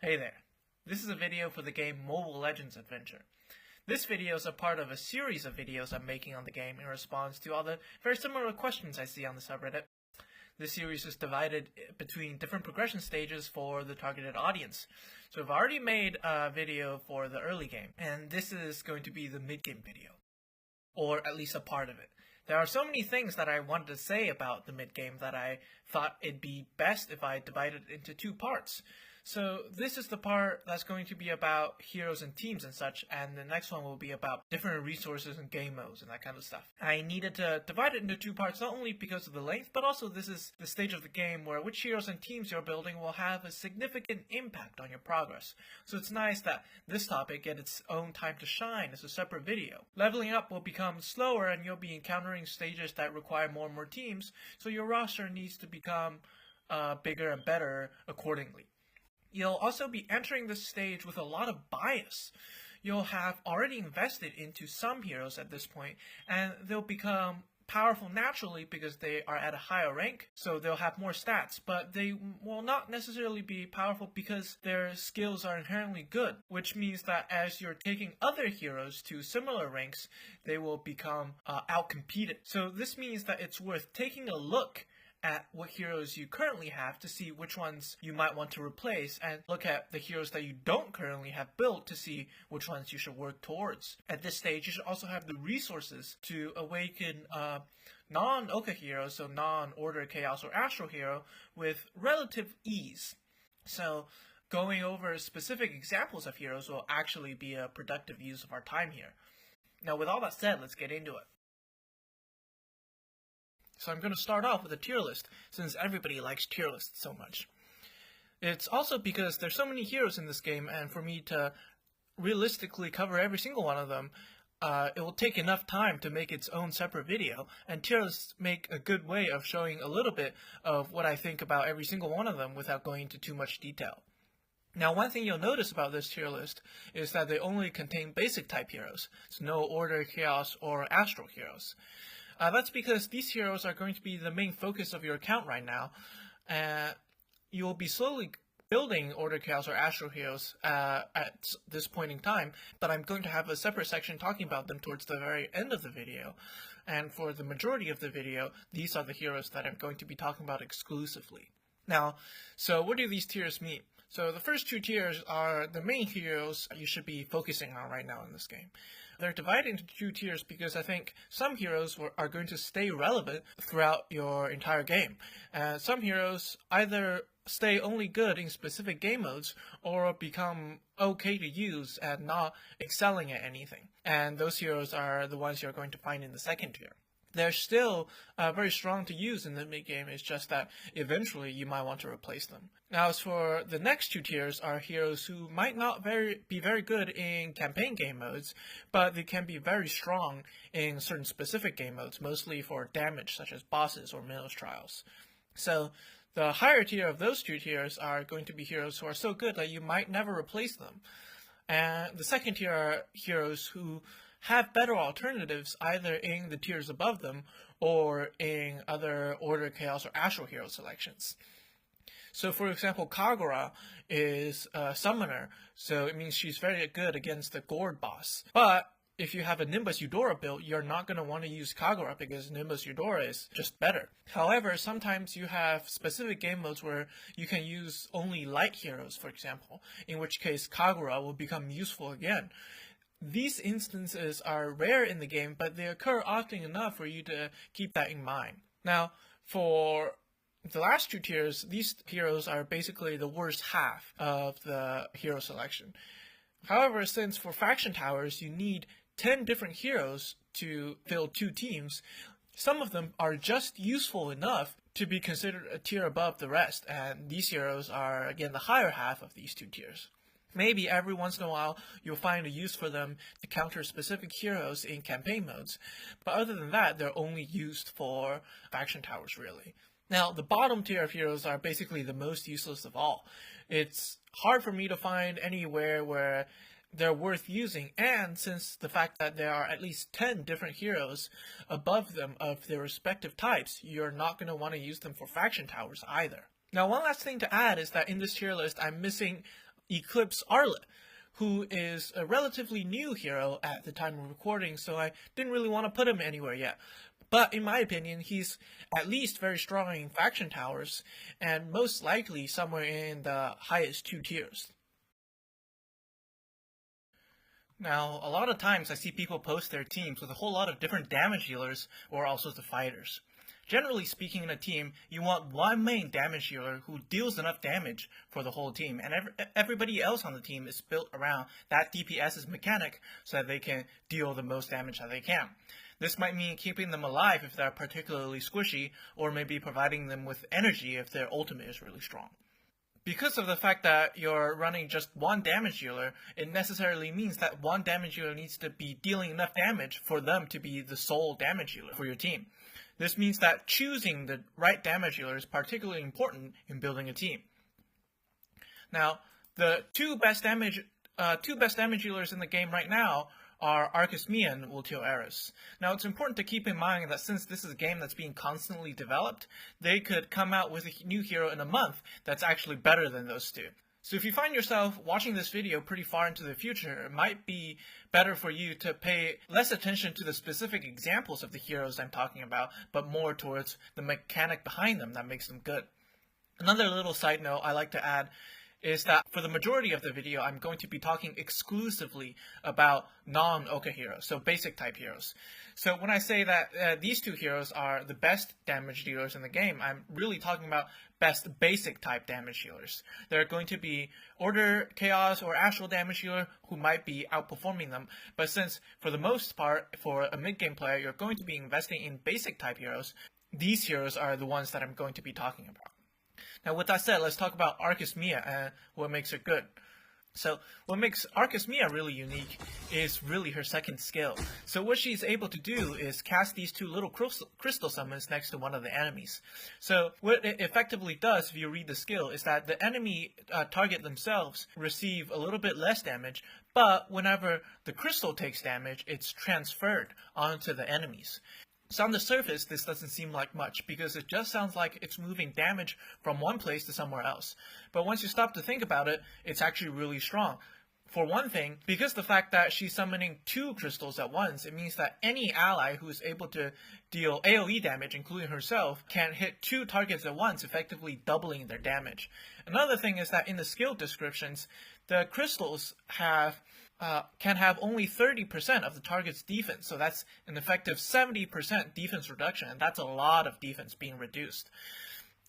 Hey there, this is a video for the game Mobile Legends Adventure. This video is a part of a series of videos I'm making on the game in response to all the very similar questions I see on the subreddit. This series is divided between different progression stages for the targeted audience. So I've already made a video for the early game, and this is going to be the mid-game video, or at least a part of it. There are so many things that I wanted to say about the mid-game that I thought it'd be best if I divided it into two parts. So this is the part that's going to be about heroes and teams and such, and the next one will be about different resources and game modes and that kind of stuff. I needed to divide it into two parts, not only because of the length, but also this is the stage of the game where which heroes and teams you're building will have a significant impact on your progress. So it's nice that this topic gets its own time to shine as a separate video. Leveling up will become slower and you'll be encountering stages that require more and more teams, so your roster needs to become bigger and better accordingly. You'll also be entering this stage with a lot of bias. You'll have already invested into some heroes at this point, and they'll become powerful naturally because they are at a higher rank, so they'll have more stats, but they will not necessarily be powerful because their skills are inherently good, which means that as you're taking other heroes to similar ranks, they will become outcompeted. So this means that it's worth taking a look at what heroes you currently have to see which ones you might want to replace, and look at the heroes that you don't currently have built to see which ones you should work towards. At this stage, you should also have the resources to awaken non-OCA heroes, so non-Order, Chaos, or Astral hero, with relative ease. So going over specific examples of heroes will actually be a productive use of our time here. Now with all that said, let's get into it. So I'm going to start off with a tier list, since everybody likes tier lists so much. It's also because there's so many heroes in this game, and for me to realistically cover every single one of them, it will take enough time to make its own separate video, and tier lists make a good way of showing a little bit of what I think about every single one of them without going into too much detail. Now, one thing you'll notice about this tier list is that they only contain basic type heroes, so no Order, Chaos, or Astral heroes. That's because these heroes are going to be the main focus of your account right now. You will be slowly building Order, Chaos, or Astral heroes at this point in time, but I'm going to have a separate section talking about them towards the very end of the video. And for the majority of the video, these are the heroes that I'm going to be talking about exclusively. Now, so what do these tiers mean? So the first two tiers are the main heroes you should be focusing on right now in this game. They're divided into two tiers because I think some heroes are going to stay relevant throughout your entire game. Some heroes either stay only good in specific game modes or become okay to use and not excelling at anything. And those heroes are the ones you're going to find in the second tier. They're still very strong to use in the mid-game, it's just that eventually you might want to replace them. Now, as for the next two tiers are heroes who might not be very good in campaign game modes, but they can be very strong in certain specific game modes, mostly for damage, such as bosses or Minos trials. So the higher tier of those two tiers are going to be heroes who are so good that you might never replace them. And the second tier are heroes who have better alternatives either in the tiers above them or in other Order, Chaos, or Astral hero selections. So for example, Kagura is a summoner, so it means she's very good against the Gourd boss. But if you have a Nimbus Eudora build, you're not going to want to use Kagura because Nimbus Eudora is just better. However, sometimes you have specific game modes where you can use only light heroes, for example, in which case Kagura will become useful again. These instances are rare in the game, but they occur often enough for you to keep that in mind. Now, for the last two tiers, these heroes are basically the worst half of the hero selection. However, since for faction towers you need 10 different heroes to build two teams, some of them are just useful enough to be considered a tier above the rest, and these heroes are, again, the higher half of these two tiers. Maybe every once in a while you'll find a use for them to counter specific heroes in campaign modes, but other than that, they're only used for faction towers, really. Now, the bottom tier of heroes are basically the most useless of all. It's hard for me to find anywhere where they're worth using, and since the fact that there are at least 10 different heroes above them of their respective types, you're not going to want to use them for faction towers either. Now, one last thing to add is that in this tier list, I'm missing Eclipse Arlet, who is a relatively new hero at the time of recording, so I didn't really want to put him anywhere yet. But in my opinion, he's at least very strong in faction towers, and most likely somewhere in the highest 2 tiers. Now, a lot of times I see people post their teams with a whole lot of different damage dealers or all sorts of fighters. Generally speaking, in a team, you want one main damage dealer who deals enough damage for the whole team, and everybody else on the team is built around that DPS's mechanic so that they can deal the most damage that they can. This might mean keeping them alive if they're particularly squishy, or maybe providing them with energy if their ultimate is really strong. Because of the fact that you're running just one damage dealer, it necessarily means that one damage dealer needs to be dealing enough damage for them to be the sole damage dealer for your team. This means that choosing the right damage dealer is particularly important in building a team. Now, the two best damage dealers in the game right now are Arcus Mia and Ultio Eris. Now, it's important to keep in mind that since this is a game that's being constantly developed, they could come out with a new hero in a month that's actually better than those two. So if you find yourself watching this video pretty far into the future, it might be better for you to pay less attention to the specific examples of the heroes I'm talking about, but more towards the mechanic behind them that makes them good. Another little side note I like to add is that for the majority of the video, I'm going to be talking exclusively about non-OCA heroes, so basic type heroes. So when I say that these two heroes are the best damage dealers in the game, I'm really talking about best basic type damage dealers. There are going to be Order, Chaos, or Astral damage dealer who might be outperforming them, but since for the most part, for a mid-game player, you're going to be investing in basic type heroes, these heroes are the ones that I'm going to be talking about. Now, with that said, let's talk about Arcus Mia and what makes her good. So, what makes Arcus Mia really unique is really her second skill. So what she's able to do is cast these two little crystal summons next to one of the enemies. So what it effectively does, if you read the skill, is that the enemy target themselves receive a little bit less damage, but whenever the crystal takes damage, it's transferred onto the enemies. So on the surface, this doesn't seem like much, because it just sounds like it's moving damage from one place to somewhere else. But once you stop to think about it, it's actually really strong. For one thing, because the fact that she's summoning two crystals at once, it means that any ally who is able to deal AoE damage, including herself, can hit two targets at once, effectively doubling their damage. Another thing is that in the skill descriptions, the crystals can have only 30% of the target's defense, so that's an effective 70% defense reduction, and that's a lot of defense being reduced.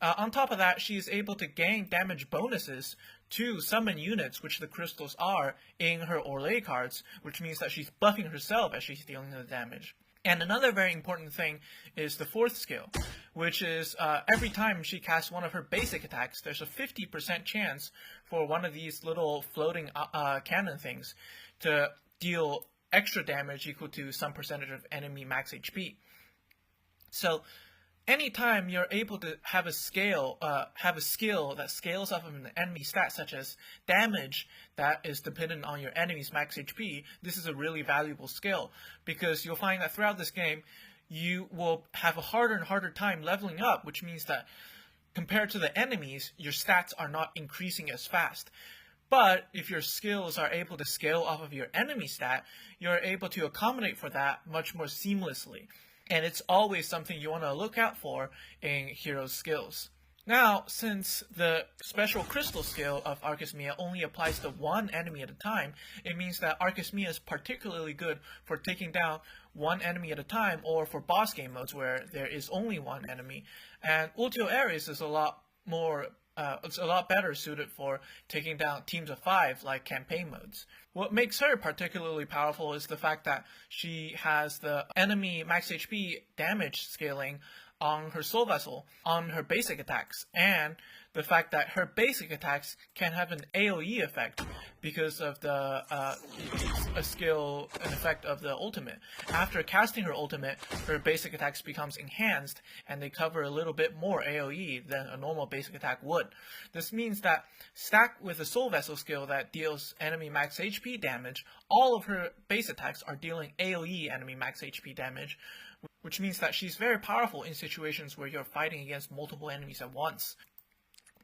On top of that, she is able to gain damage bonuses to summon units, which the crystals are, in her Orlais cards, which means that she's buffing herself as she's dealing the damage. And another very important thing is the fourth skill, which is every time she casts one of her basic attacks, there's a 50% chance for one of these little floating cannon things to deal extra damage equal to some percentage of enemy max HP. So anytime you're able to have a skill that scales off of an enemy stat, such as damage that is dependent on your enemy's max HP, this is a really valuable skill, because you'll find that throughout this game, you will have a harder and harder time leveling up, which means that compared to the enemies, your stats are not increasing as fast. But if your skills are able to scale off of your enemy stat, you're able to accommodate for that much more seamlessly. And it's always something you want to look out for in heroes' skills. Now, since the special crystal skill of Arcus Mia only applies to one enemy at a time, it means that Arcus Mia is particularly good for taking down one enemy at a time, or for boss game modes where there is only one enemy. And Ultio Eris is a lot better suited for taking down teams of 5 like campaign modes. What makes her particularly powerful is the fact that she has the enemy max HP damage scaling on her soul vessel, on her basic attacks, and the fact that her basic attacks can have an AoE effect because of the an effect of the ultimate. After casting her ultimate, her basic attacks becomes enhanced, and they cover a little bit more AoE than a normal basic attack would. This means that stacked with the soul vessel skill that deals enemy max HP damage, all of her base attacks are dealing AoE enemy max HP damage, which means that she's very powerful in situations where you're fighting against multiple enemies at once.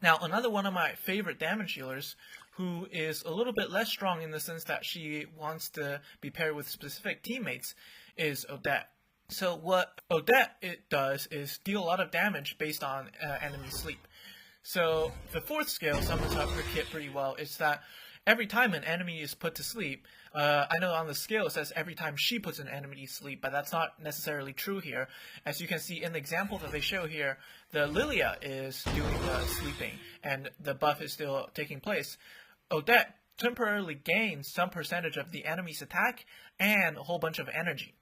Now, another one of my favorite damage healers, who is a little bit less strong in the sense that she wants to be paired with specific teammates, is Odette. So what Odette does is deal a lot of damage based on enemy sleep. So the 4th skill sums up her kit pretty well. It's that every time an enemy is put to sleep, I know on the skill it says every time she puts an enemy to sleep, but that's not necessarily true here. As you can see in the example that they show here, the Lilia is doing the sleeping, and the buff is still taking place. Odette temporarily gains some percentage of the enemy's attack and a whole bunch of energy.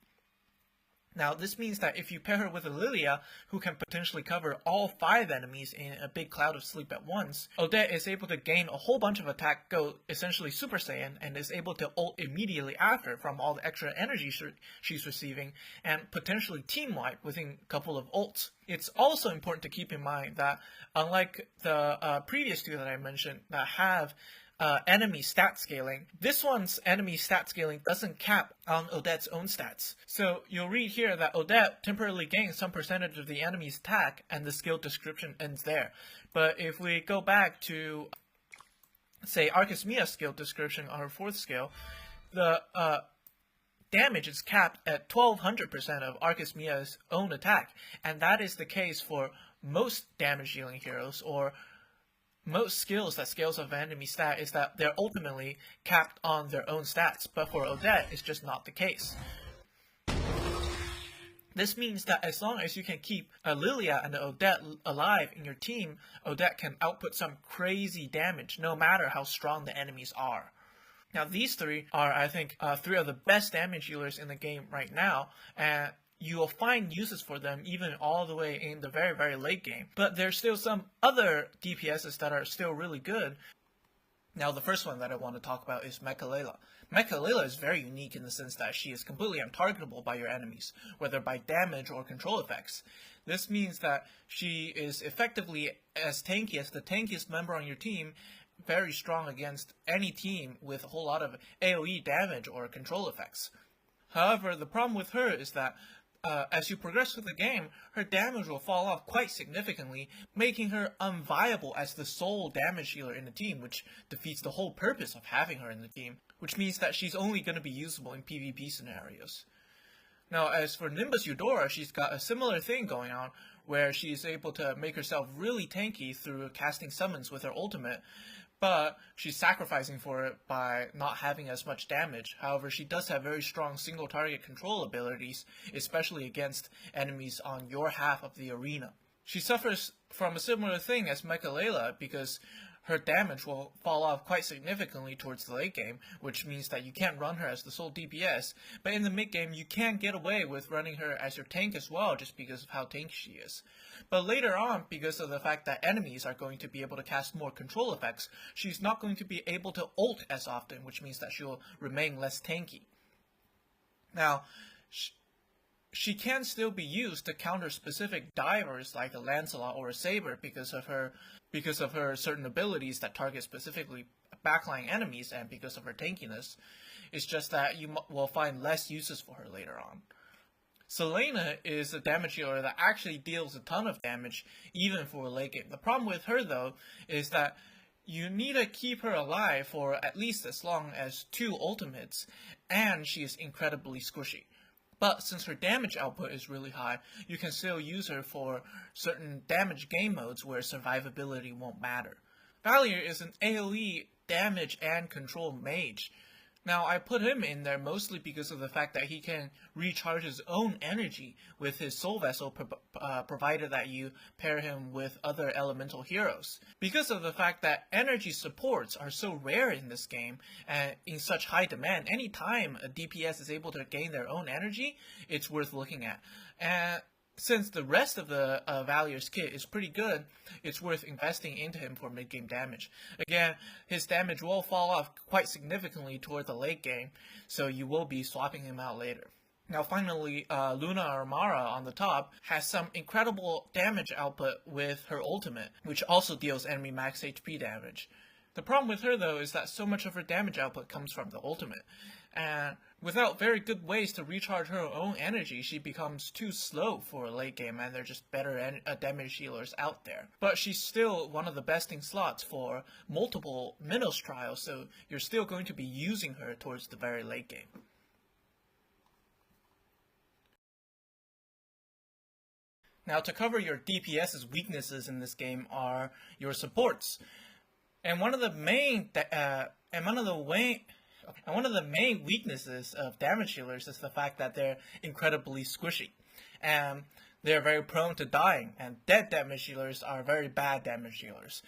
Now, this means that if you pair her with a Lilia, who can potentially cover all 5 enemies in a big cloud of sleep at once, Odette is able to gain a whole bunch of attack, go essentially Super Saiyan, and is able to ult immediately after from all the extra energy she's receiving, and potentially team wipe within a couple of ults. It's also important to keep in mind that, unlike the previous 2 that I mentioned that have enemy stat scaling, this one's enemy stat scaling doesn't cap on Odette's own stats. So you'll read here that Odette temporarily gains some percentage of the enemy's attack, and the skill description ends there. But if we go back to, say, Arcus Mia's skill description on her 4th skill, the damage is capped at 1200% of Arcus Mia's own attack, and that is the case for most damage dealing heroes, or most skills that scales of an enemy stat, is that they're ultimately capped on their own stats, but for Odette, it's just not the case. This means that as long as you can keep a Lilia and an Odette alive in your team, Odette can output some crazy damage, no matter how strong the enemies are. Now, these 3 are, I think, 3 of the best damage healers in the game right now, and you will find uses for them even all the way in the very, very late game. But there's still some other DPSs that are still really good. Now, the first one that I want to talk about is Mecha Layla. Mecha Layla is very unique in the sense that she is completely untargetable by your enemies, whether by damage or control effects. This means that she is effectively as tanky as the tankiest member on your team, very strong against any team with a whole lot of AoE damage or control effects. However, the problem with her is that as you progress through the game, her damage will fall off quite significantly, making her unviable as the sole damage healer in the team, which defeats the whole purpose of having her in the team, which means that she's only going to be usable in PvP scenarios. Now, as for Nimbus Eudora, she's got a similar thing going on, where she's able to make herself really tanky through casting summons with her ultimate, but she's sacrificing for it by not having as much damage. However, she does have very strong single target control abilities, especially against enemies on your half of the arena. She suffers from a similar thing as Mecha Layla because her damage will fall off quite significantly towards the late game, which means that you can't run her as the sole DPS, but in the mid game you can get away with running her as your tank as well, just because of how tanky she is. But later on, because of the fact that enemies are going to be able to cast more control effects, she's not going to be able to ult as often, which means that she'll remain less tanky. Now, she can still be used to counter specific divers like a Lancelot or a Saber because of her certain abilities that target specifically backline enemies and because of her tankiness. It's just that you will find less uses for her later on. Selena is a damage healer that actually deals a ton of damage even for a late game. The problem with her though is that you need to keep her alive for at least as long as 2 ultimates, and she is incredibly squishy. But since her damage output is really high, you can still use her for certain damage game modes where survivability won't matter. Valier is an AoE damage and control mage. Now, I put him in there mostly because of the fact that he can recharge his own energy with his soul vessel, provided that you pair him with other elemental heroes. Because of the fact that energy supports are so rare in this game and in such high demand, any time a DPS is able to gain their own energy, it's worth looking at. And since the rest of the Valier's kit is pretty good, it's worth investing into him for mid-game damage. Again, his damage will fall off quite significantly toward the late game, so you will be swapping him out later. Now finally, Luna Armara on the top has some incredible damage output with her ultimate, which also deals enemy max HP damage. The problem with her, though, is that so much of her damage output comes from the ultimate, and without very good ways to recharge her own energy, she becomes too slow for a late game, and there are just better damage healers out there. But she's still one of the besting slots for multiple Minos trials, so you're still going to be using her towards the very late game. Now, to cover your DPS's weaknesses in this game are your supports. And one of the main weaknesses of damage healers is the fact that they're incredibly squishy, and they're very prone to dying. And dead damage healers are very bad damage healers.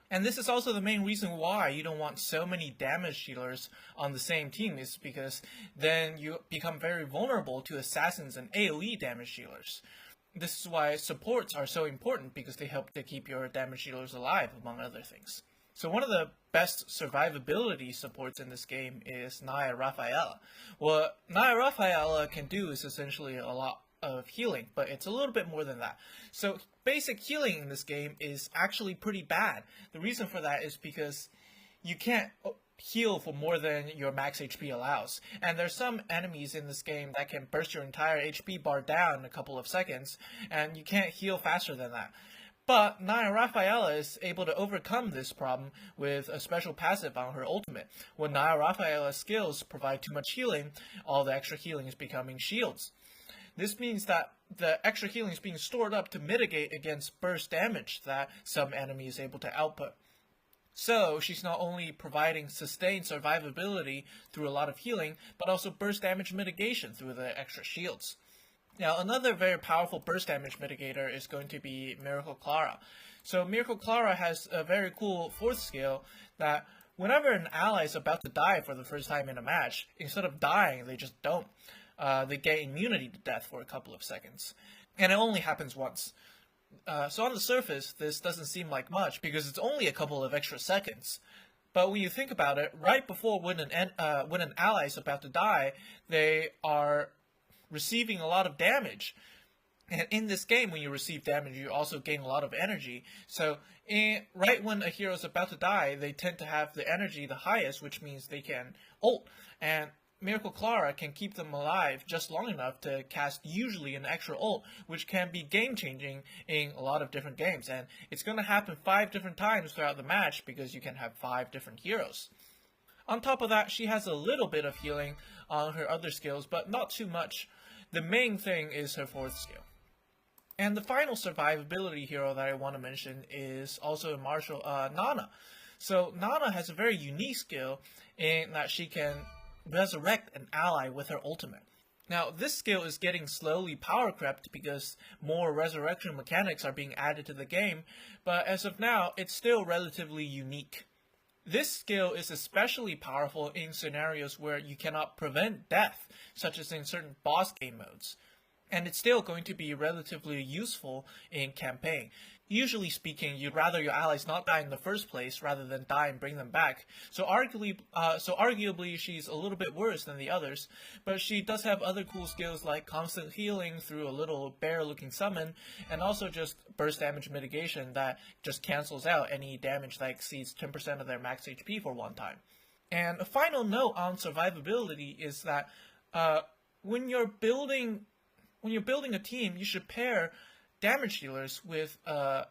And this is also the main reason why you don't want so many damage healers on the same team, is because then you become very vulnerable to assassins and AoE damage healers. This is why supports are so important, because they help to keep your damage healers alive, among other things. So one of the best survivability supports in this game is Naya Rafaela. What Naya Rafaela can do is essentially a lot of healing, but it's a little bit more than that. So basic healing in this game is actually pretty bad. The reason for that is because you can't heal for more than your max HP allows. And there's some enemies in this game that can burst your entire HP bar down in a couple of seconds, and you can't heal faster than that. But Naya Rafaela is able to overcome this problem with a special passive on her ultimate. When Naya Rafaela's skills provide too much healing, all the extra healing is becoming shields. This means that the extra healing is being stored up to mitigate against burst damage that some enemy is able to output. So she's not only providing sustained survivability through a lot of healing, but also burst damage mitigation through the extra shields. Now, another very powerful burst damage mitigator is going to be Miracle Clara. So Miracle Clara has a very cool fourth skill that whenever an ally is about to die for the first time in a match, instead of dying, they just don't. They gain immunity to death for a couple of seconds. And it only happens once. So on the surface, this doesn't seem like much, because it's only a couple of extra seconds. But when you think about it, right before when an ally is about to die, they are receiving a lot of damage. And in this game, when you receive damage, you also gain a lot of energy. So right when a hero is about to die, they tend to have the energy the highest, which means they can ult. And Miracle Clara can keep them alive just long enough to cast usually an extra ult, which can be game-changing in a lot of different games. And it's going to happen 5 different times throughout the match, because you can have 5 different heroes. On top of that, she has a little bit of healing on her other skills, but not too much. The main thing is her fourth skill. And the final survivability hero that I want to mention is also Martial Nana. So Nana has a very unique skill in that she can resurrect an ally with her ultimate. Now, this skill is getting slowly power crept because more resurrection mechanics are being added to the game, but as of now, it's still relatively unique. This skill is especially powerful in scenarios where you cannot prevent death, such as in certain boss game modes. And it's still going to be relatively useful in campaign. Usually speaking, you'd rather your allies not die in the first place rather than die and bring them back. So arguably, she's a little bit worse than the others, but she does have other cool skills like constant healing through a little bear-looking summon, and also just burst damage mitigation that just cancels out any damage that exceeds 10% of their max HP for one time. And a final note on survivability is that when you're building a team, you should pair damage healers with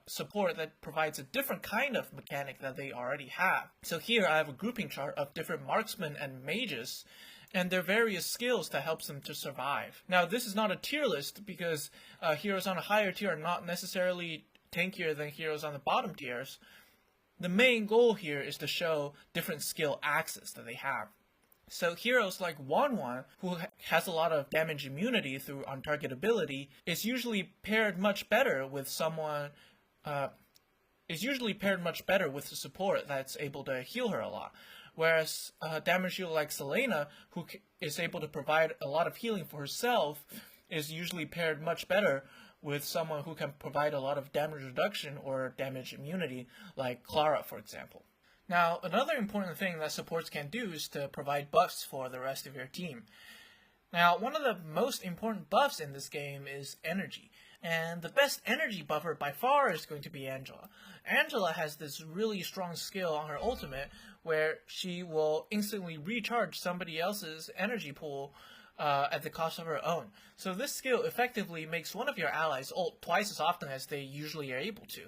support that provides a different kind of mechanic that they already have. So here I have a grouping chart of different marksmen and mages, and their various skills that helps them to survive. Now, this is not a tier list, because heroes on a higher tier are not necessarily tankier than heroes on the bottom tiers. The main goal here is to show different skill axes that they have. So heroes like Wanwan, who has a lot of damage immunity through untargetability, is usually paired much better with someone. Is usually paired much better with the support that's able to heal her a lot. Whereas damage healer like Selena, who is able to provide a lot of healing for herself, is usually paired much better with someone who can provide a lot of damage reduction or damage immunity, like Clara, for example. Now, another important thing that supports can do is to provide buffs for the rest of your team. Now, one of the most important buffs in this game is energy. And the best energy buffer by far is going to be Angela. Angela has this really strong skill on her ultimate where she will instantly recharge somebody else's energy pool at the cost of her own. So this skill effectively makes one of your allies ult twice as often as they usually are able to.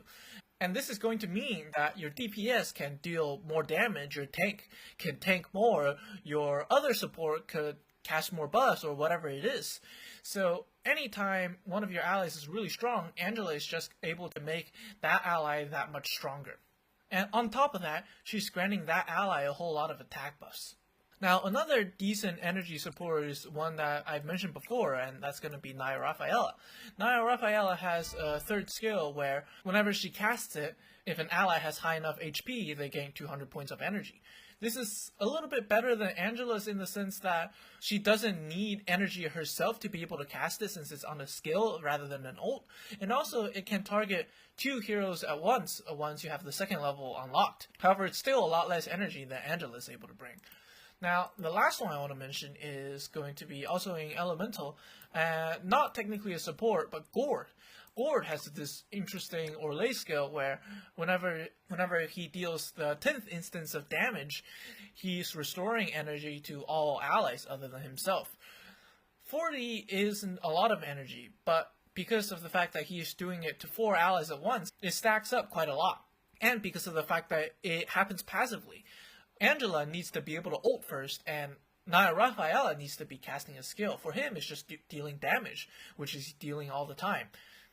And this is going to mean that your DPS can deal more damage, your tank can tank more, your other support could cast more buffs or whatever it is. So anytime one of your allies is really strong, Angela is just able to make that ally that much stronger. And on top of that, she's granting that ally a whole lot of attack buffs. Now, another decent energy support is one that I've mentioned before, and that's going to be Naya Rafaela. Naya Rafaela has a third skill where whenever she casts it, if an ally has high enough HP, they gain 200 points of energy. This is a little bit better than Angela's in the sense that she doesn't need energy herself to be able to cast it since it's on a skill rather than an ult. And also, it can target 2 heroes at once you have the second level unlocked. However, it's still a lot less energy than Angela is able to bring. Now, the last one I want to mention is going to be also in Elemental, not technically a support, but Gord. Gord has this interesting Orlais skill where whenever he deals the 10th instance of damage, he's restoring energy to all allies other than himself. 40 isn't a lot of energy, but because of the fact that he's doing it to 4 allies at once, it stacks up quite a lot. And because of the fact that it happens passively. Angela needs to be able to ult first, and Naya Rafaela needs to be casting a skill. For him, it's just dealing damage, which is dealing all the time.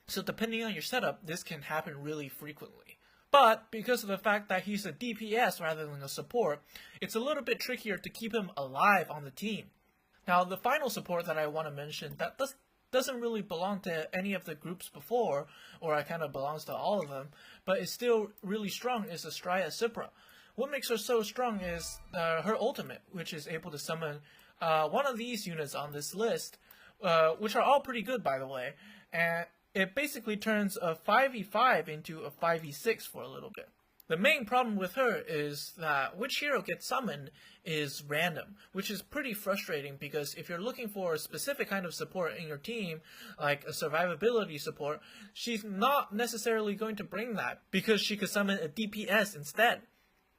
So depending on your setup, this can happen really frequently. But because of the fact that he's a DPS rather than a support, it's a little bit trickier to keep him alive on the team. Now, the final support that I want to mention that doesn't really belong to any of the groups before, or it kind of belongs to all of them, but it's still really strong is Estrella Cipra. What makes her so strong is her ultimate, which is able to summon one of these units on this list, which are all pretty good, by the way, and it basically turns a 5v5 into a 5v6 for a little bit. The main problem with her is that which hero gets summoned is random, which is pretty frustrating because if you're looking for a specific kind of support in your team, like a survivability support, she's not necessarily going to bring that because she could summon a DPS instead.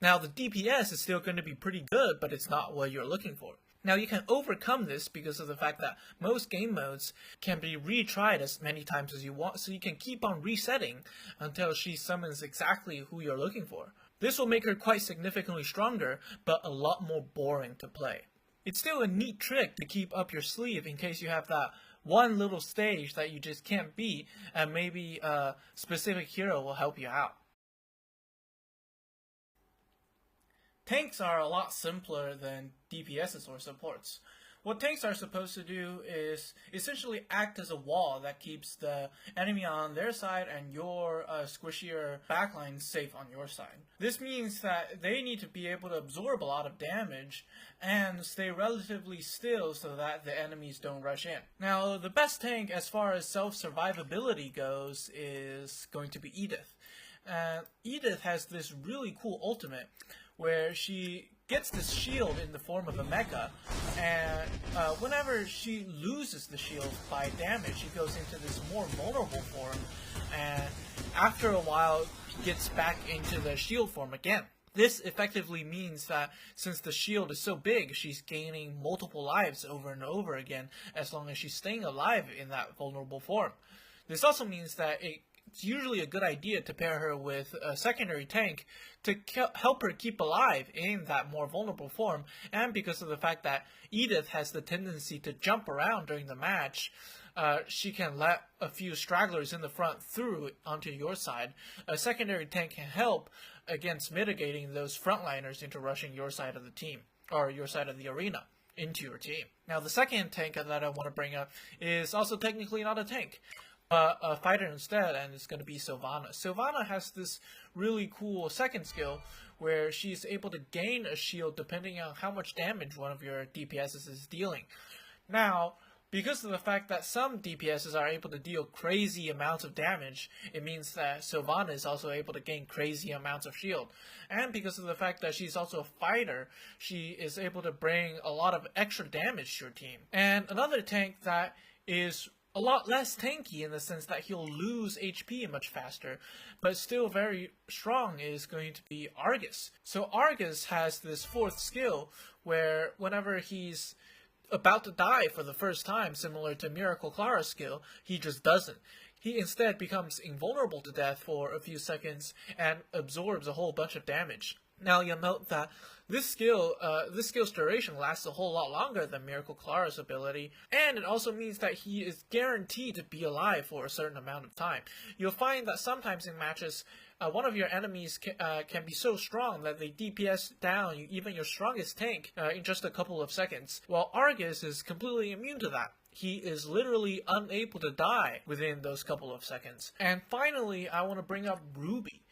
Now, the DPS is still going to be pretty good, but it's not what you're looking for. Now, you can overcome this because of the fact that most game modes can be retried as many times as you want, so you can keep on resetting until she summons exactly who you're looking for. This will make her quite significantly stronger, but a lot more boring to play. It's still a neat trick to keep up your sleeve in case you have that one little stage that you just can't beat, and maybe a specific hero will help you out. Tanks are a lot simpler than DPSs or supports. What tanks are supposed to do is essentially act as a wall that keeps the enemy on their side and your squishier backline safe on your side. This means that they need to be able to absorb a lot of damage and stay relatively still so that the enemies don't rush in. Now, the best tank as far as self-survivability goes is going to be Edith. Edith has this really cool ultimate where she gets this shield in the form of a mecha, and whenever she loses the shield by damage, she goes into this more vulnerable form, and after a while, gets back into the shield form again. This effectively means that since the shield is so big, she's gaining multiple lives over and over again as long as she's staying alive in that vulnerable form. This also means that it's usually a good idea to pair her with a secondary tank to help her keep alive in that more vulnerable form, and because of the fact that Edith has the tendency to jump around during the match, she can let a few stragglers in the front through onto your side. A secondary tank can help against mitigating those frontliners into rushing your side of the team, or your side of the arena, into your team. Now, the second tank that I want to bring up is also technically not a tank, a fighter instead, and it's going to be Sylvana. Sylvana has this really cool second skill where she's able to gain a shield depending on how much damage one of your DPSs is dealing. Now, because of the fact that some DPSs are able to deal crazy amounts of damage, it means that Sylvana is also able to gain crazy amounts of shield. And because of the fact that she's also a fighter, she is able to bring a lot of extra damage to your team. And another tank that is a lot less tanky in the sense that he'll lose HP much faster, but still very strong is going to be Argus. So Argus has this fourth skill where whenever he's about to die for the first time, similar to Miracle Clara's skill, he just doesn't. He instead becomes invulnerable to death for a few seconds and absorbs a whole bunch of damage. Now you'll note that this skill's duration lasts a whole lot longer than Miracle Clara's ability, and it also means that he is guaranteed to be alive for a certain amount of time. You'll find that sometimes in matches, one of your enemies can be so strong that they DPS down even your strongest tank in just a couple of seconds, while Argus is completely immune to that. He is literally unable to die within those couple of seconds. And finally, I want to bring up Ruby.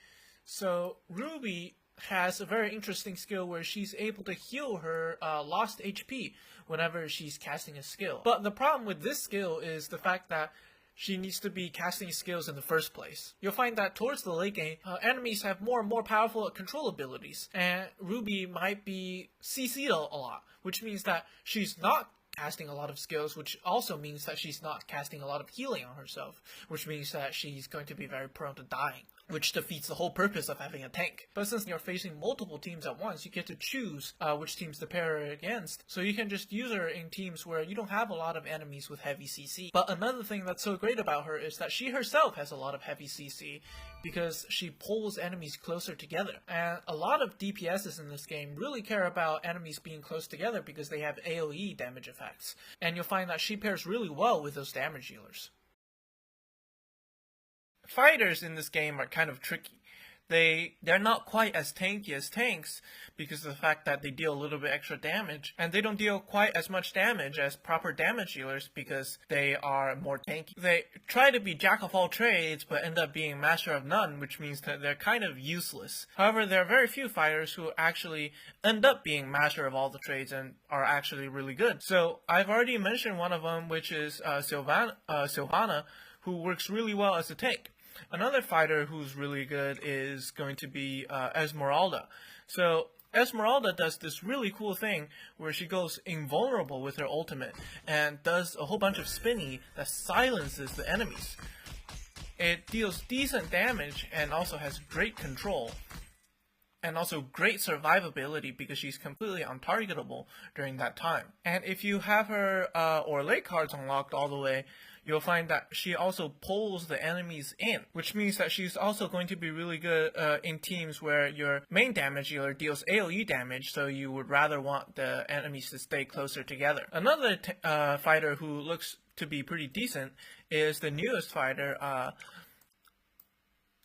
So Ruby has a very interesting skill where she's able to heal her lost HP whenever she's casting a skill. But the problem with this skill is the fact that she needs to be casting skills in the first place. You'll find that towards the late game, enemies have more and more powerful control abilities, and Ruby might be CC'd a lot, which means that she's not casting a lot of skills, which also means that she's not casting a lot of healing on herself, which means that she's going to be very prone to dying, which defeats the whole purpose of having a tank. But since you're facing multiple teams at once, you get to choose which teams to pair her against, so you can just use her in teams where you don't have a lot of enemies with heavy CC. But another thing that's so great about her is that she herself has a lot of heavy CC, because she pulls enemies closer together. And a lot of DPSs in this game really care about enemies being close together because they have AoE damage effects. And you'll find that she pairs really well with those damage dealers. Fighters in this game are kind of tricky. They're not quite as tanky as tanks because of the fact that they deal a little bit extra damage, and they don't deal quite as much damage as proper damage dealers because they are more tanky. They try to be jack of all trades but end up being master of none, which means that they're kind of useless. However, there are very few fighters who actually end up being master of all the trades and are actually really good. So I've already mentioned one of them, which is Sylvana, who works really well as a tank. Another fighter who's really good is going to be Esmeralda. So Esmeralda does this really cool thing where she goes invulnerable with her ultimate and does a whole bunch of spinny that silences the enemies. It deals decent damage and also has great control, and also great survivability because she's completely untargetable during that time. And if you have her Orlais cards unlocked all the way, you'll find that she also pulls the enemies in, which means that she's also going to be really good in teams where your main damage dealer deals AoE damage, so you would rather want the enemies to stay closer together. Another fighter who looks to be pretty decent is the newest fighter,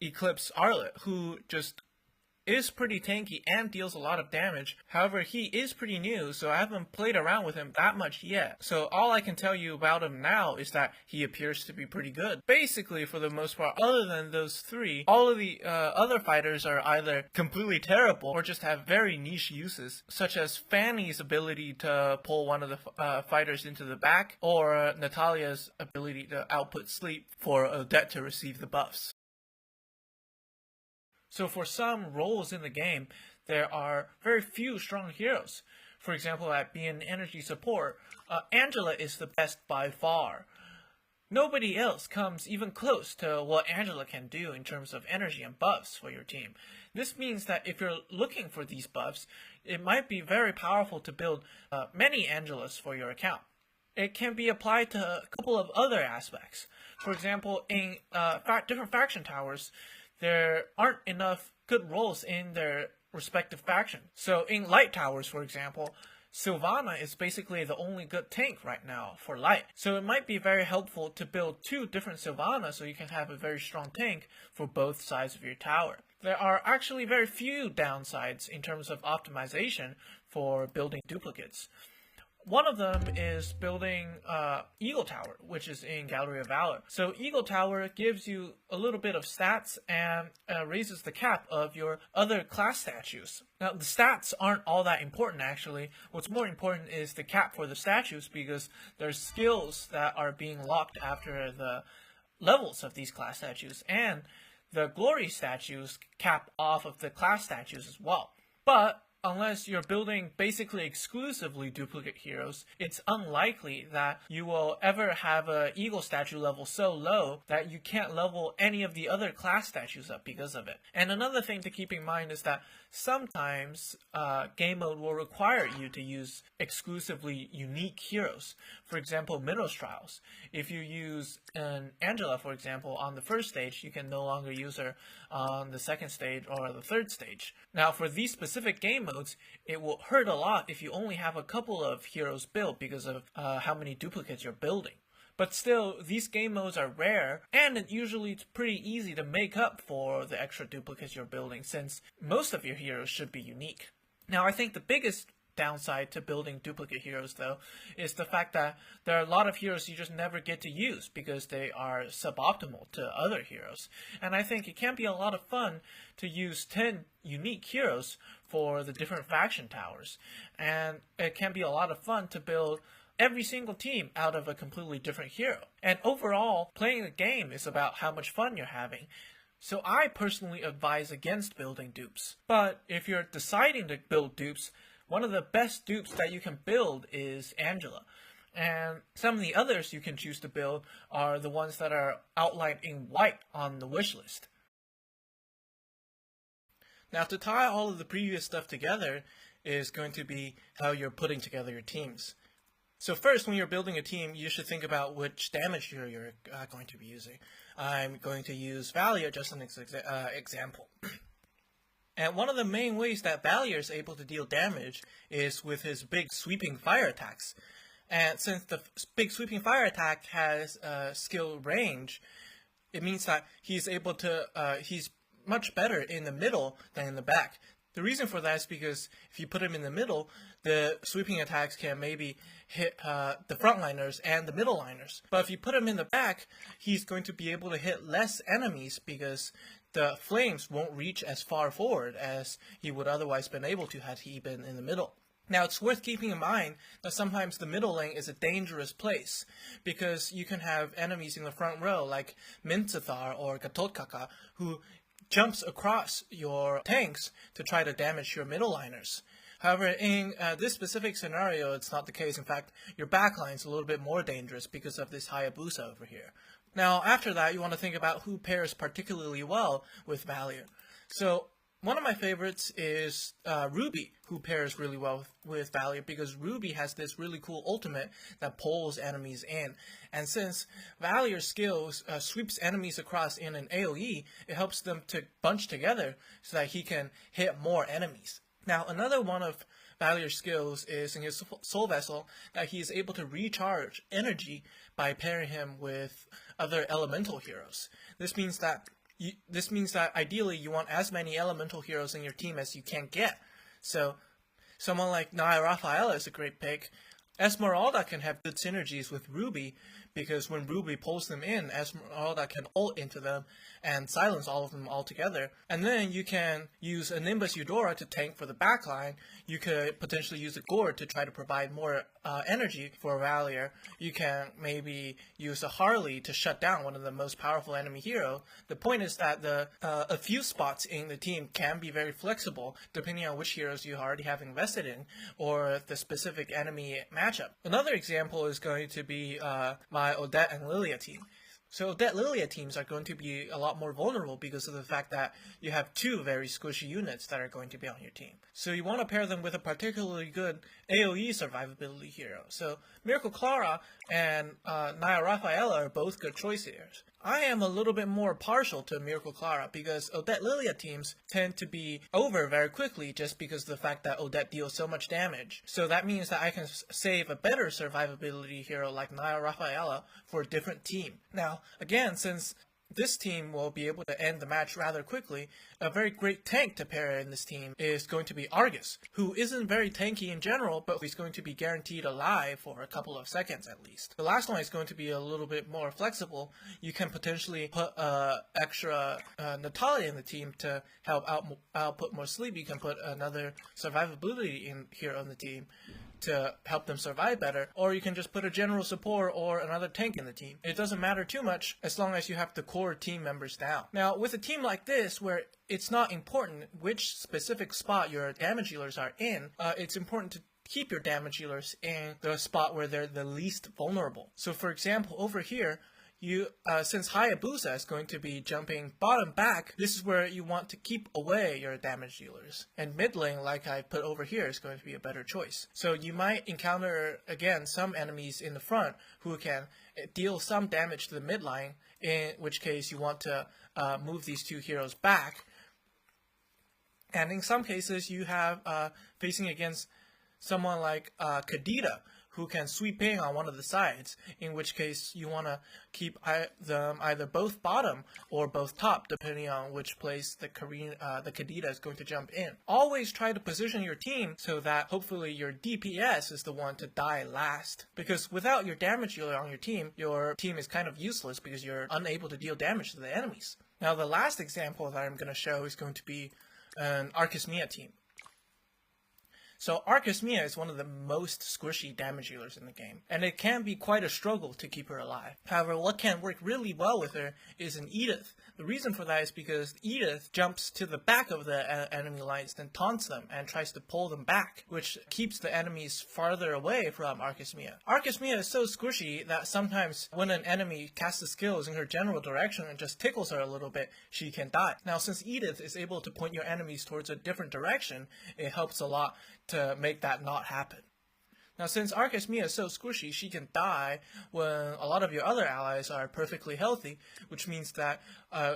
Eclipse Arlet, who just is pretty tanky and deals a lot of damage. However, he is pretty new, so I haven't played around with him that much yet. So all I can tell you about him now is that he appears to be pretty good. Basically, for the most part, other than those three, all of the other fighters are either completely terrible or just have very niche uses, such as Fanny's ability to pull one of the fighters into the back, or Natalia's ability to output sleep for Odette to receive the buffs. So for some roles in the game, there are very few strong heroes. For example, at being energy support, Angela is the best by far. Nobody else comes even close to what Angela can do in terms of energy and buffs for your team. This means that if you're looking for these buffs, it might be very powerful to build many Angelas for your account. It can be applied to a couple of other aspects. For example, in different faction towers, there aren't enough good roles in their respective faction. So in light towers, for example, Sylvana is basically the only good tank right now for light. So it might be very helpful to build two different Sylvanas so you can have a very strong tank for both sides of your tower. There are actually very few downsides in terms of optimization for building duplicates. One of them is building Eagle Tower, which is in Gallery of Valor. So Eagle Tower gives you a little bit of stats and raises the cap of your other class statues. Now, the stats aren't all that important, actually. What's more important is the cap for the statues, because there's skills that are being locked after the levels of these class statues, and the glory statues cap off of the class statues as well. But unless you're building basically exclusively duplicate heroes, it's unlikely that you will ever have a eagle statue level so low that you can't level any of the other class statues up because of it. And another thing to keep in mind is that sometimes game mode will require you to use exclusively unique heroes. For example, Minerals Trials. If you use an Angela, for example, on the first stage, you can no longer use her on the second stage or the third stage. Now, for these specific game modes, it will hurt a lot if you only have a couple of heroes built because of how many duplicates you're building. But still, these game modes are rare, and usually it's pretty easy to make up for the extra duplicates you're building, since most of your heroes should be unique. Now, I think the biggest downside to building duplicate heroes, though, is the fact that there are a lot of heroes you just never get to use because they are suboptimal to other heroes. And I think it can be a lot of fun to use 10 unique heroes for the different faction towers. And it can be a lot of fun to build every single team out of a completely different hero. And overall, playing the game is about how much fun you're having. So I personally advise against building dupes. But if you're deciding to build dupes, one of the best dupes that you can build is Angela. And some of the others you can choose to build are the ones that are outlined in white on the wish list. Now, to tie all of the previous stuff together is going to be how you're putting together your teams. So first, when you're building a team, you should think about which damage hero you're going to be using. I'm going to use Valier just an example. And one of the main ways that Valier is able to deal damage is with his big sweeping fire attacks. And since the big sweeping fire attack has skill range, it means that he's able to, he's much better in the middle than in the back. The reason for that is because if you put him in the middle, the sweeping attacks can maybe hit the frontliners and the middle liners. But if you put him in the back, he's going to be able to hit less enemies because the flames won't reach as far forward as he would otherwise been able to had he been in the middle. Now, it's worth keeping in mind that sometimes the middle lane is a dangerous place because you can have enemies in the front row like Minzathar or Gatotkaka who jumps across your tanks to try to damage your middle liners. However, in this specific scenario, it's not the case. In fact, your backline is a little bit more dangerous because of this Hayabusa over here. Now, after that, you want to think about who pairs particularly well with Valier. So, one of my favorites is Ruby, who pairs really well with Valier because Ruby has this really cool ultimate that pulls enemies in. And since Valier's skills sweeps enemies across in an AoE, it helps them to bunch together so that he can hit more enemies. Now, another one of Valier's skills is in his Soul Vessel that he is able to recharge energy by pairing him with other elemental heroes. This means that ideally you want as many elemental heroes in your team as you can get. So, someone like Naya Rafaela is a great pick. Esmeralda can have good synergies with Ruby because when Ruby pulls them in, Esmeralda can ult into them and silence all of them altogether. And then you can use a Nimbus Eudora to tank for the backline. You could potentially use a Gourd to try to provide more energy for Valier. You can maybe use a Harley to shut down one of the most powerful enemy hero. The point is that a few spots in the team can be very flexible depending on which heroes you already have invested in or the specific enemy matchup. Another example is going to be my Odette and Lilia team. So Odette Lilia teams are going to be a lot more vulnerable because of the fact that you have two very squishy units that are going to be on your team. So you want to pair them with a particularly good AoE survivability hero. So Miracle Clara and Naya Rafaela are both good choices. I am a little bit more partial to Miracle Clara because Odette Lilia teams tend to be over very quickly just because of the fact that Odette deals so much damage. So that means that I can save a better survivability hero like Naya Rafaela for a different team. Now, again, since this team will be able to end the match rather quickly, a very great tank to pair in this team is going to be Argus, who isn't very tanky in general, but he's going to be guaranteed alive for a couple of seconds at least. The last one is going to be a little bit more flexible. You can potentially put extra Natalia in the team to help output more sleep. You can put another survivability in here on the team. to help them survive better, or you can just put a general support or another tank in the team. It doesn't matter too much as long as you have the core team members down. Now, with a team like this, where it's not important which specific spot your damage dealers are in, it's important to keep your damage dealers in the spot where they're the least vulnerable. So for example, over here, since Hayabusa is going to be jumping bottom back, this is where you want to keep away your damage dealers. And mid lane, like I put over here, is going to be a better choice. So you might encounter, again, some enemies in the front who can deal some damage to the mid line, in which case you want to move these two heroes back. And in some cases, you have facing against someone like Kadita, who can sweep in on one of the sides, in which case you want to keep them either both bottom or both top, depending on which place the Kadita is going to jump in. Always try to position your team so that hopefully your DPS is the one to die last, because without your damage dealer on your team is kind of useless because you're unable to deal damage to the enemies. Now the last example that I'm going to show is going to be an Arcus Mia team. So Arcus Mia is one of the most squishy damage dealers in the game, and it can be quite a struggle to keep her alive. However, what can work really well with her is an Edith. The reason for that is because Edith jumps to the back of the enemy lines, then taunts them and tries to pull them back, which keeps the enemies farther away from Arcus Mia. Arcus Mia is so squishy that sometimes when an enemy casts the skills in her general direction and just tickles her a little bit, she can die. Now, since Edith is able to point your enemies towards a different direction, it helps a lot to make that not happen. Now, since Arcus Mia is so squishy, she can die when a lot of your other allies are perfectly healthy, which means that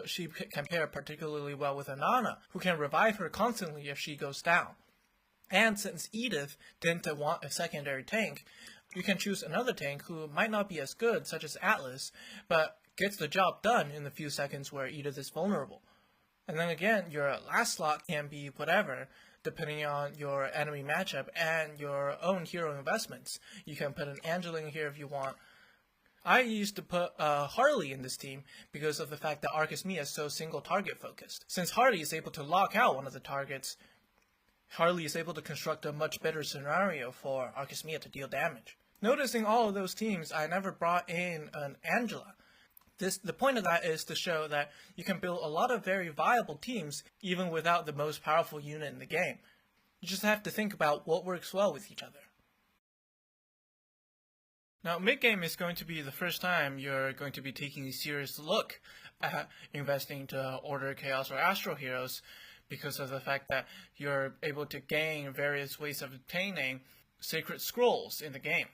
she can pair particularly well with Anana, who can revive her constantly if she goes down. And since Edith didn't want a secondary tank, you can choose another tank who might not be as good, such as Atlas, but gets the job done in the few seconds where Edith is vulnerable. And then again, your last slot can be whatever, depending on your enemy matchup and your own hero investments. You can put an Angela in here if you want. I used to put Harley in this team because of the fact that Arcus Mia is so single target focused. Since Harley is able to lock out one of the targets, Harley is able to construct a much better scenario for Arcus Mia to deal damage. Noticing all of those teams, I never brought in an Angela. The point of that is to show that you can build a lot of very viable teams even without the most powerful unit in the game. You just have to think about what works well with each other. Now, mid-game is going to be the first time you're going to be taking a serious look at investing into Order, Chaos, or Astral Heroes because of the fact that you're able to gain various ways of obtaining sacred scrolls in the game.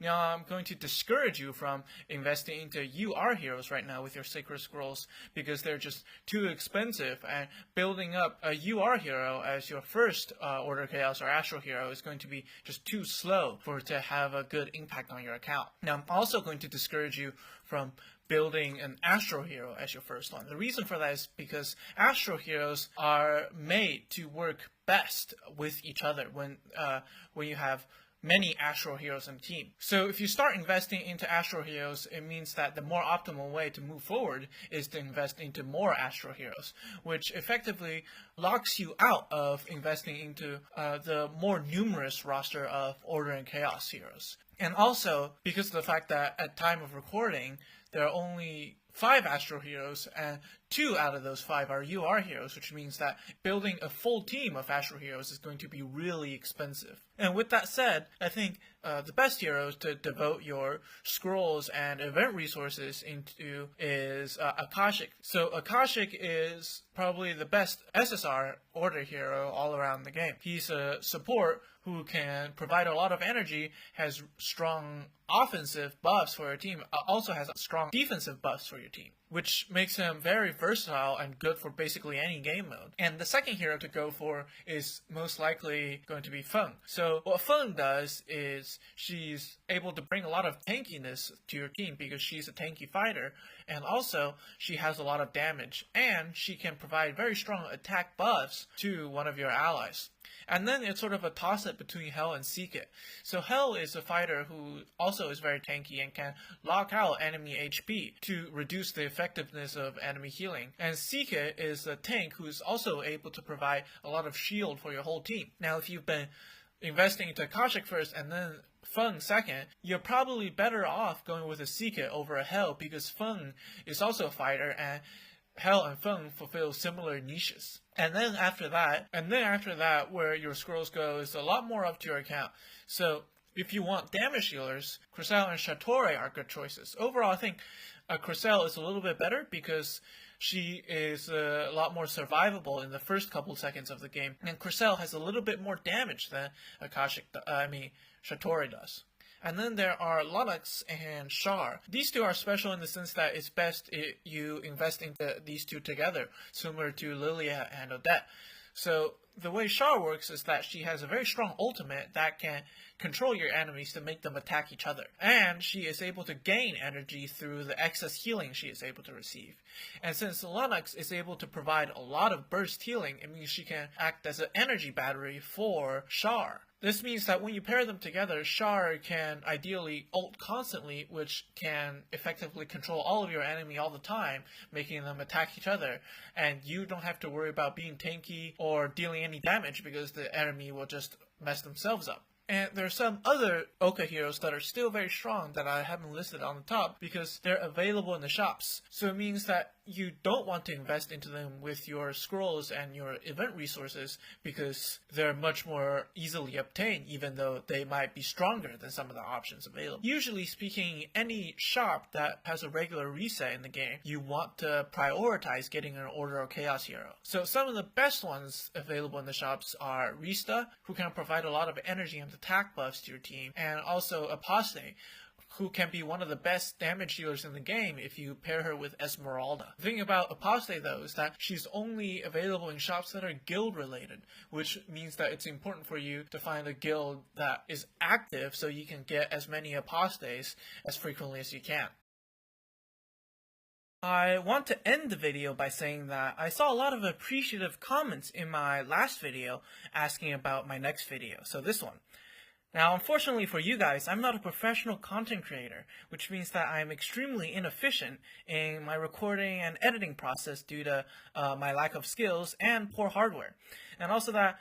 Now, I'm going to discourage you from investing into UR heroes right now with your Sacred Scrolls because they're just too expensive, and building up a UR hero as your first Order Chaos or Astral hero is going to be just too slow for it to have a good impact on your account. Now, I'm also going to discourage you from building an Astral hero as your first one. The reason for that is because Astral heroes are made to work best with each other when you have many Astral heroes on the team. So if you start investing into Astral heroes, it means that the more optimal way to move forward is to invest into more Astral heroes, which effectively locks you out of investing into the more numerous roster of Order and Chaos heroes. And also, because of the fact that at time of recording, there are only 5 Astral heroes, and 2 out of those 5 are UR heroes, which means that building a full team of Astral heroes is going to be really expensive. And with that said, I think the best hero to devote your scrolls and event resources into is Akashic. So Akashic is probably the best SSR Order hero all around the game. He's a support who can provide a lot of energy, has strong offensive buffs for your team, also has strong defensive buffs for your team, which makes him very versatile and good for basically any game mode. And the second hero to go for is most likely going to be Feng. So what Feng does is she's able to bring a lot of tankiness to your team because she's a tanky fighter, and also she has a lot of damage, and she can provide very strong attack buffs to one of your allies. And then it's sort of a toss-up between Hell and Seek-It. So Hell is a fighter who also is very tanky and can lock out enemy HP to reduce the effectiveness of enemy healing. And Seek-It is a tank who's also able to provide a lot of shield for your whole team. Now, if you've been investing into Akashic first and then Feng second, you're probably better off going with a Seekit over a Hell, because Feng is also a fighter and Hell and Feng fulfill similar niches. And then after that, where your scrolls go is a lot more up to your account. So if you want damage healers, Crystal and Shatori are good choices. Overall, I think Crystal is a little bit better because she is a lot more survivable in the first couple seconds of the game, and Crystal has a little bit more damage than Shatori does. And then there are Lunox and Char. These two are special in the sense that it's best if you invest into these two together, similar to Lilia and Odette. So the way Char works is that she has a very strong ultimate that can control your enemies to make them attack each other. And she is able to gain energy through the excess healing she is able to receive. And since Lunox is able to provide a lot of burst healing, it means she can act as an energy battery for Char. This means that when you pair them together, Char can ideally ult constantly, which can effectively control all of your enemy all the time, making them attack each other. And you don't have to worry about being tanky or dealing any damage because the enemy will just mess themselves up. And there are some other OCA heroes that are still very strong that I haven't listed on the top because they're available in the shops. So it means that you don't want to invest into them with your scrolls and your event resources because they're much more easily obtained, even though they might be stronger than some of the options available. Usually speaking, any shop that has a regular reset in the game, you want to prioritize getting an Order of Chaos hero. So some of the best ones available in the shops are Rista, who can provide a lot of energy and attack buffs to your team, and also Apostate, who can be one of the best damage healers in the game if you pair her with Esmeralda. The thing about Apostate, though, is that she's only available in shops that are guild related, which means that it's important for you to find a guild that is active so you can get as many Apostates as frequently as you can. I want to end the video by saying that I saw a lot of appreciative comments in my last video asking about my next video, so this one. Now, unfortunately for you guys, I'm not a professional content creator, which means that I'm extremely inefficient in my recording and editing process due to my lack of skills and poor hardware. And also that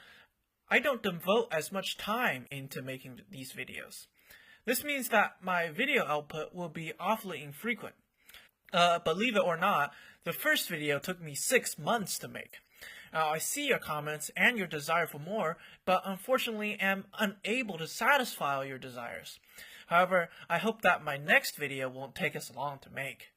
I don't devote as much time into making these videos. This means that my video output will be awfully infrequent. Believe it or not, the first video took me 6 months to make. Now, I see your comments and your desire for more, but unfortunately am unable to satisfy all your desires. However, I hope that my next video won't take as long to make.